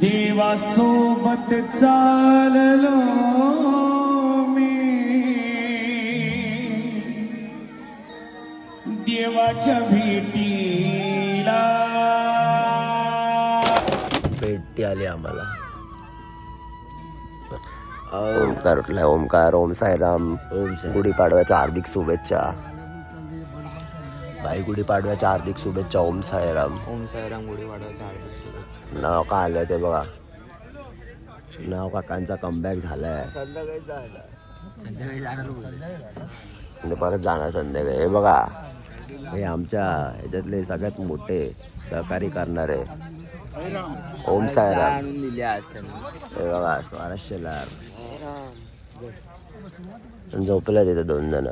देवासोबत चाललो मी, देवाच्या भेटीला. भेटी आली आम्हाला. ओमकार उठलाय. ओमकार. ओम साईराम. गुढीपाडव्याच्या हार्दिक शुभेच्छा. भाई गुढीपाडव्याच्या हार्दिक शुभेच्छा. ओम साईराम. ओम साईराम. गुढीपाडव्याच्या हार्दिक शुभेच्छा. नाव का आलं ते बघा. नाव काकांचा कमबॅक झालाय. संध्याकाळी जाणार म्हणजे परत जाणार संध्याकाळी. हे बघा, हे आमच्या ह्याच्यातले सगळ्यात मोठे सहकारी करणारे ओम साईराम आणून दिल्या असतात. हे बघा स्वारस्यला झोपल्या तिथे 2 जण.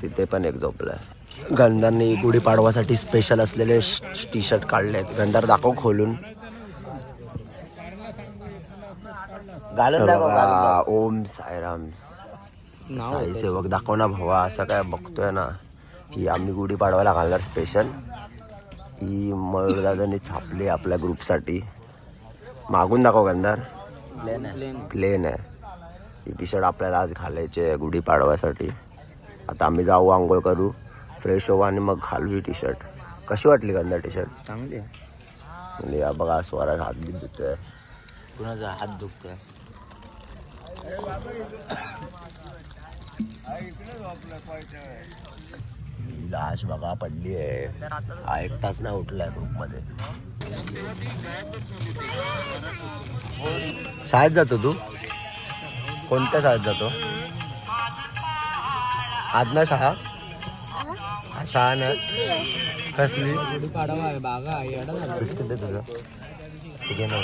तिथे पण एक झोपलाय. गंधांनी गुढीपाडवासाठी स्पेशल असलेले टी शर्ट काढलेत. गंधार दाखव खोलून. ओम साईराम साई सेवक दाखव ना भावा. असं काय बघतोय ना. ही आम्ही गुढीपाडवायला घालणार स्पेशल. ही मयूरदादांनी छापली आपल्या ग्रुपसाठी. मागून दाखव गंधार. प्लेन आहे. ही टी शर्ट आपल्याला आज घालायची आहे गुढीपाडव्यासाठी. आता आम्ही जाऊ, आंघोळ करू, फ्रेश होऊ आणि मग घालू ही टी शर्ट. कशी वाटली गंधार टी शर्ट? चांगली आहे. म्हणजे बघा स्वराज हात बी धुतोय. कुणाचा हात दुखतोय. लाश बघा पडली आहे. हा एकटाच नाही उठलाय ग्रुपमध्ये. शाळेत जातो तू? कोणत्या शाळेत जातो? आज ना शाळा? शाळा ना कसली? बिस्किट दे तुझं. ठीक आहे ना.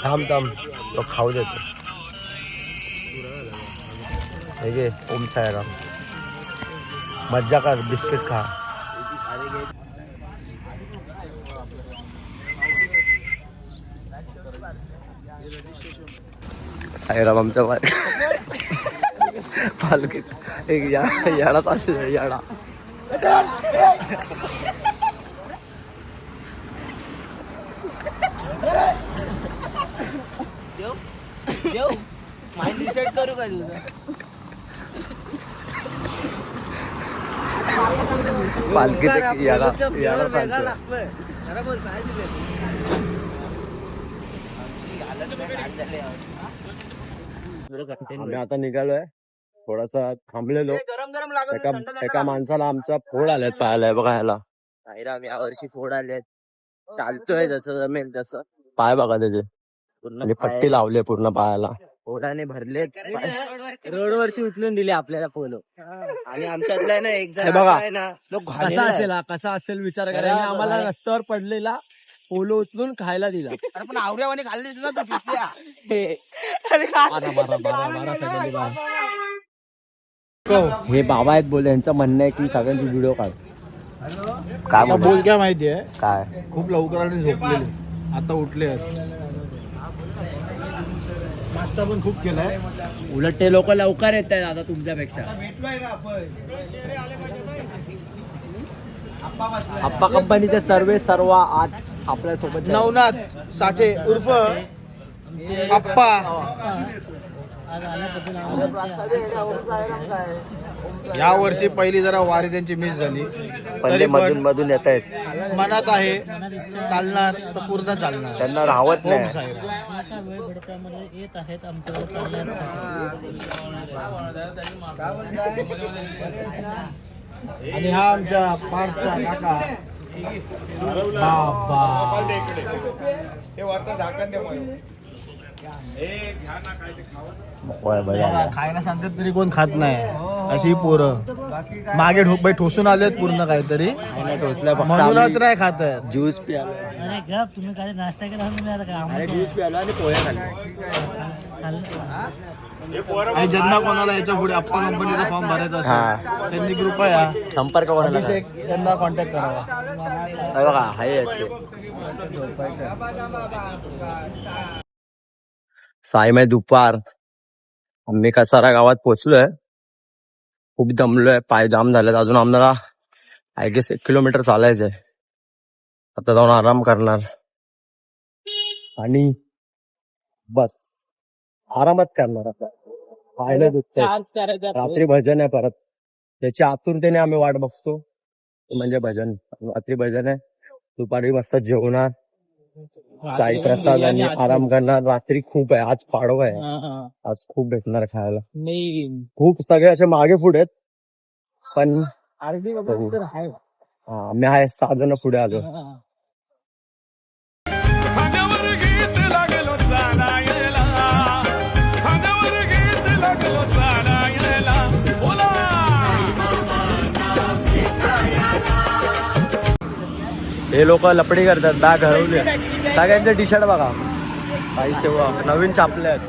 थांब तो खाऊ देतो. हे घे. ओम साईराम. मज्जा कर. बिस्किट खा. साईराम आमच्या पालखीत एक याडाच असेल. याडा करू काय तुझं? पालखीत एक याडा चालतोय. आम्ही आता निघालोय. थोडासा थांबलेलो. एका माणसाला आमच्या फोड आल्यात पाहायला. बघा ह्याला साईराम या वर्षी फोड आलेत. चालतोय जसं जमेल तसं. पाय बघा त्याचे. पूर्ण पट्टी लावली पूर्ण पायाला. फोडाने भरलेत. रोडवरची उचलून दिली आपल्याला पोलो. आणि आमच्यातला ना एक जण बघा. आहे ना, तो कसा असेल विचार करायला. आम्हाला रस्त्यावर पडलेला पोलो उचलून खायला दिला. अरे पण आवऱ्यावाने खाल्लीस ना तू पिसल्या. हे बाबा आहेत बोल. यांचं म्हणणं आहे की सगळ्यांची व्हिडिओ काढ. काय बोल काय माहितीये, काय खूप लवकराने झोपलेले, आता उठले आहेत. नाश्ता पण खूप केलाय. उलट ते लोक लवकर येत आहेत आता तुमच्यापेक्षा. आप्पा कंपनीचे सर्व आज आपल्या सोबत नवनाथ साठे उर्फ आप्पा. या वर्षी पहिली जरा वारी त्यांची मिस झाली. पहिले मधून मधून येत आहेत. मनात आहे, चालणार तर पूर्ण चालणार. त्यांना राहत नाही. आणि हा आमच्या पारचा काका बाबा. खायला सांगतात तरी कोण खात नाही. अशी पोरं मागे ठोसून आलेत पूर्ण काहीतरी. म्हणूनच नाही खात आहेत. ज्यूस प्यालो. तुम्ही काय नाश्ता केला? अरे ज्यूस प्यालो आणि पोहे खाल्ले. आणि ज्यांना कोणाला याच्या पुढे आप्पा कंपनीचा फॉर्म भरायचा असेल त्यांनी कृपया संपर्क कोणाला अभिषेक यांना कॉन्टॅक्ट करावा. बघा हाय सायमाय दुपार. आम्ही कसारा गावात पोहोचलोय. खूप दमलोय. पाय जाम झालेत. अजून आम्हाला आय गेस 1 किलोमीटर चालायचंय. आता जाऊन आराम करणार. आणि बस आरामात करणार आता. पाहिलं दुखतंय. चार्ज करायचा रात्री भजन आहे परत, त्याची आतुरतेने आम्ही वाट बघतो. म्हणजे भजन, रात्री भजन आहे, दुपारी मस्त जेवणार, साई प्रसाद आणि आराम करणार. रात्री खूप आहे, आज पाडवा आहे, आज खूप भेटणार खायला. नाही खूप सगळे असे मागे पुढे आहेत, पण अर्धी वगैरे तर आहे. आम्ही आहे 6 जण पुढे आलो. खांद्यावर गीत लागलो चालायला, खांद्यावर गीत लागलो चालायला, बोला. हे लोक लपडी करतात, बॅग हरवली. सगळ्यांचे टी शर्ट बघा, साई सेवक नवीन छापले आहेत.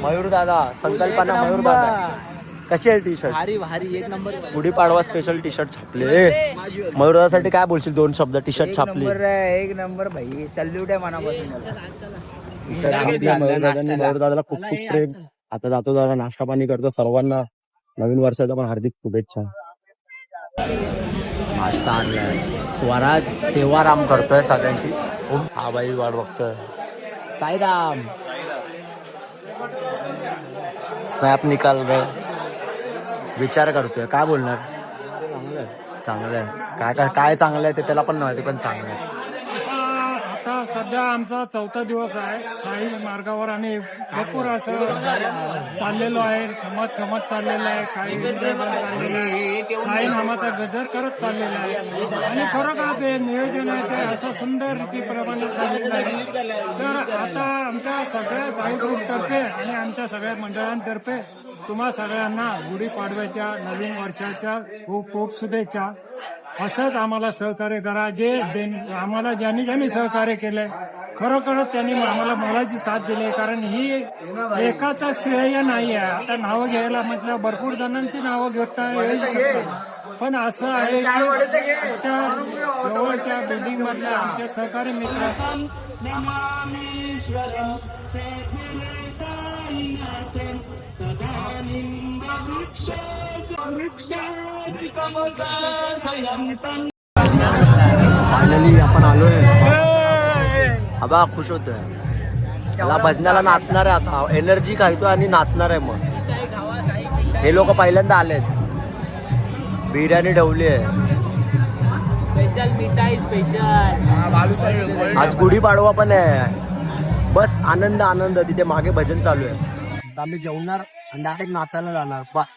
मयूर दादा, संकल्पना मयूर दादा. कशी आहे टी शर्ट? भारी भारी एक number. Gudhipadwa special T shirt छापले. मयूर दादासाठी काय बोलशील? 2 शब्द. टी शर्ट छापली, एक नंबर भाई, सल्यूट आहे मनापासून. मयूर दादाला खूप खूप प्रेम. आता जातो दादा, नाश्ता पाणी करतो. सर्वांना नवीन वर्षाचा पण हार्दिक शुभेच्छा. नाश्ता आणलाय, स्वराज सेवाराम करतोय सगळ्यांची. हा बाई वाट बघतोय. साईराम स्नॅप निकाल रे. विचार करतोय काय बोलणार. चांगलं आहे. काय चांगलं आहे ते त्याला पण माहिती, पण चांगलं आहे. आता सध्या आमचा 4था दिवस आहे साई मार्गावर आणि भरपूर असं चाललेलो आहे, थमत चाललेलं आहे. साई नामाचा गजर करत चाललेला आहे आणि खरोखर ते नियोजन आहे ते असं सुंदर रीतीप्रमाणे चाललेलं आहे. तर आता आमच्या सगळ्या साई ग्रुपतर्फे आणि आमच्या सगळ्या मंडळांतर्फे तुम्हा सगळ्यांना गुढीपाडव्याच्या नवीन वर्षाच्या खूप खूप शुभेच्छा. असंच आम्हाला सहकार्य करा. आम्हाला ज्यांनी सहकार्य केलंय, खरोखरच त्यांनी आम्हाला मोलाची साथ दिली. कारण ही एकाचा श्रेय नाही आहे. आता नावं घ्यायला म्हटलं भरपूर जणांची नावं घेता येऊ शकतात, पण असं आहे की त्या जवळच्या बिल्डिंग मधल्या आमच्या सहकारी मित्र फायनली आपण आलोय. आबा खुश होतोय. त्याला भजनाला नाचणार आहे आता, एनर्जी खायतोय आणि नाचणार आहे. मग हे लोक पहिल्यांदा आलेत. बिर्याणी ठेवली आहे स्पेशल मिठाई, स्पेशल. आज गुढीपाडवा पण आहे. बस आनंद आनंद. तिथे मागे भजन चालू आहे. आम्ही जेवणार आणि डायरेक्ट नाचायला जाणार. बस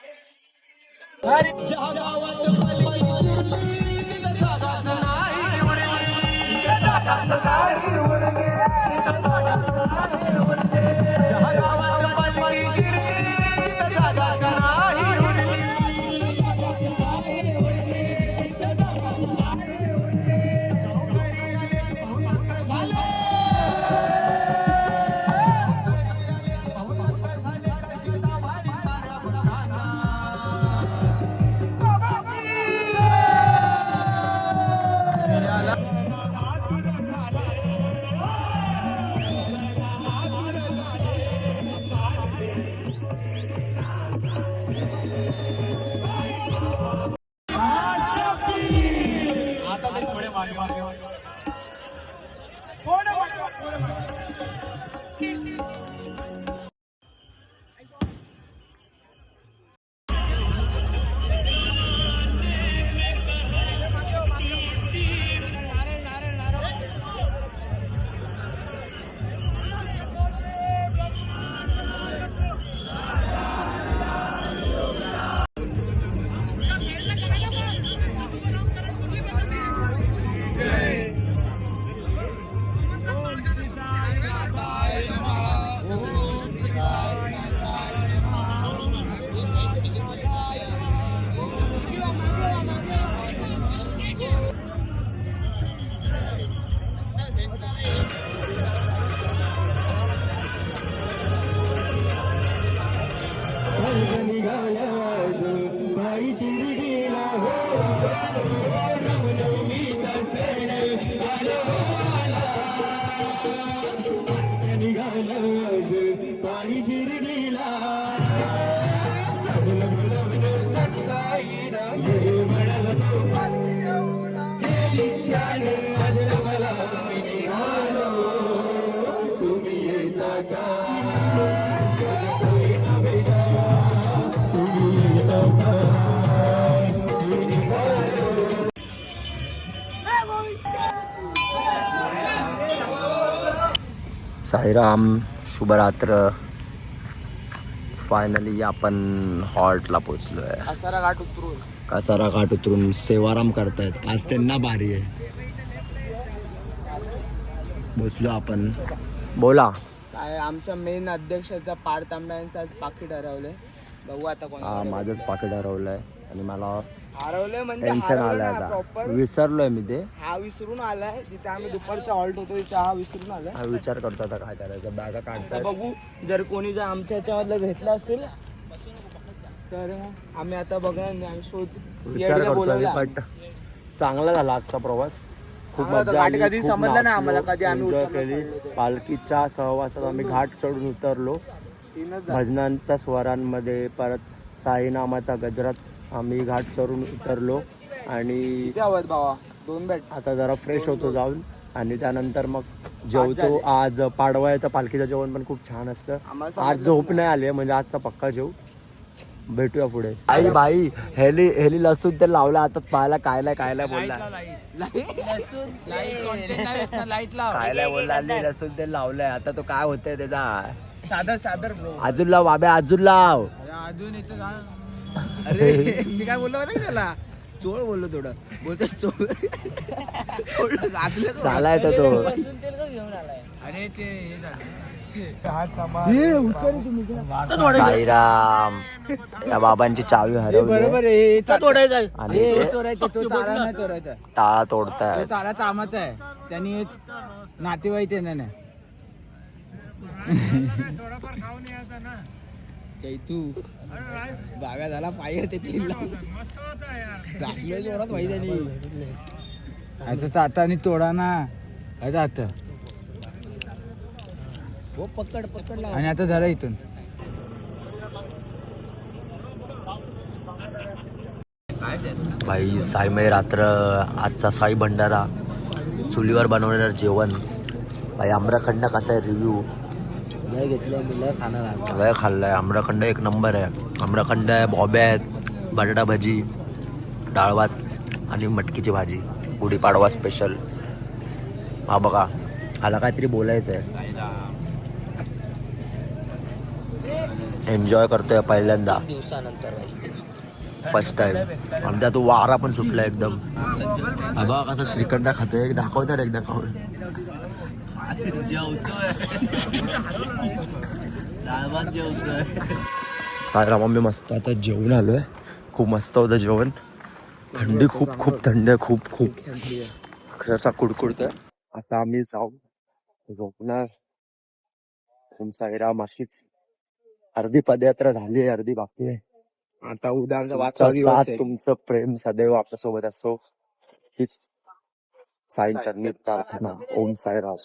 साईराम, शुभरात्र. फायनली आपण हॉल्टला पोचलोय. कसारा घाट उतरून सेवाराम करतायत. आज त्यांना बारी आहे. पोचलो आपण. बोला. आमच्या मेन अध्यक्षाचा पार्थ आंब्यांचा आज पाकिट हरवलंय. बघू आता कोण हा, माझंच पाकिट हरवलंय आणि मला हरवलंय म्हणजे टेन्शन आलंय आता. प्रॉपर विसरलोय मी ते. हा विसरून आलाय. जिथे आम्ही दुपारचा हॉल्ट होतो तिथे हा विसरून आलाय. हा विचार करतो आता काय करायचं. बॅगा आता काढताय. बघू जर कोणी जर आमच्या ह्याच्यामधलं घेतलं असेल तर आम्ही आता बघणार नाही. आम्ही शोध विचार CID ला करतोय बोलवलं. बट चांगला झाला आजचा प्रवास. खूप चांगला होता. मजा घाट आली. कधी खूप समजलं नाही आम्हाला नाचलो, कधी आम्ही एन्जॉय उतरलो, केली. चाललो ते. पालखीच्या सहवासात आम्ही घाट चढून उतरलो. भजनांच्या स्वरांमध्ये परत साई नामाच्या गजरात आम्ही घाट चढून उतरलो आणि किती हवं भावा 2 बॅट. आता जरा फ्रेश होतो जाऊन आणि त्यानंतर मग जेवतो. आज पाडवा आहे तर पालखीचं जेवण पण खूप छान असतं. आम्हाला आज झोप नाही आली म्हणजे आजचा पक्का जेव. भेटूया पुढे. आई बाई हेली लसूण ते लावलं आता पाहायला कायला बोलला कायला बोलला लसूण ते लावलंय. आता तो काय होतंय त्याचा चादर अजून लाव बाबा अजून लाव. अजून इथं अरे मी काय बोललो माहिती त्याला चोळ बोललो थोडं बोलतो चोळ झालाय तर तो. अरे ते साईराम या बाबांची चावी हरवली बरोबर आहे तोडायचा आणि ते चोरायचा तो तारा नाही चोरायचा. टाळा तोडतायत. तो तारा कामाचा आहे. त्यांनी एक नातेवाईक आहे ना थोडाफार खाऊन यायचा ना. तू बागा झाला पायर ते तेल मस्त होता यार. घासलोय जोरात माहिती आता हाताने तोडा ना आता हो पकड आणि आता झाला इथून. भाई साईमय रात्र. आजचा साई भंडारा, चुलीवर बनवलेलं जेवण. भाई आम्रखंड कसा आहे रिव्ह्यू? लय खाल्लाय आम्रखंड. एक नंबर आहे. आम्रखंड आहे, बॉब्या आहेत, बटाटा भजी, डाळ भात आणि मटकीची भाजी. गुढीपाडवा स्पेशल. हा बघा, हाला काहीतरी बोलायचं आहे. एन्जॉय करतोय पहिल्यांदा दिवसानंतर फर्स्ट टाइम. आणि त्यात वारा पण सुटला एकदम. हा बघा कसं श्रीखंड खातोय. एक दाखवतं रे एकदा खाऊन. सायरा मम्मी मस्त आता जेवून आलोय. खूप मस्त होतं जेवण. थंडी खूप थंडी आहे. खूप अक्षरशः कुडकुडतोय. आता आम्ही जाऊ झोपणार. साईराम अशीच अर्धी पदयात्रा झाली आहे, अर्धी बाकी आहे. आता उद्या आमचा तुमचा साथ, तुमचं प्रेम सदैव आपल्यासोबत असो हीच साईंच्या प्रार्थना. ओम साईराम.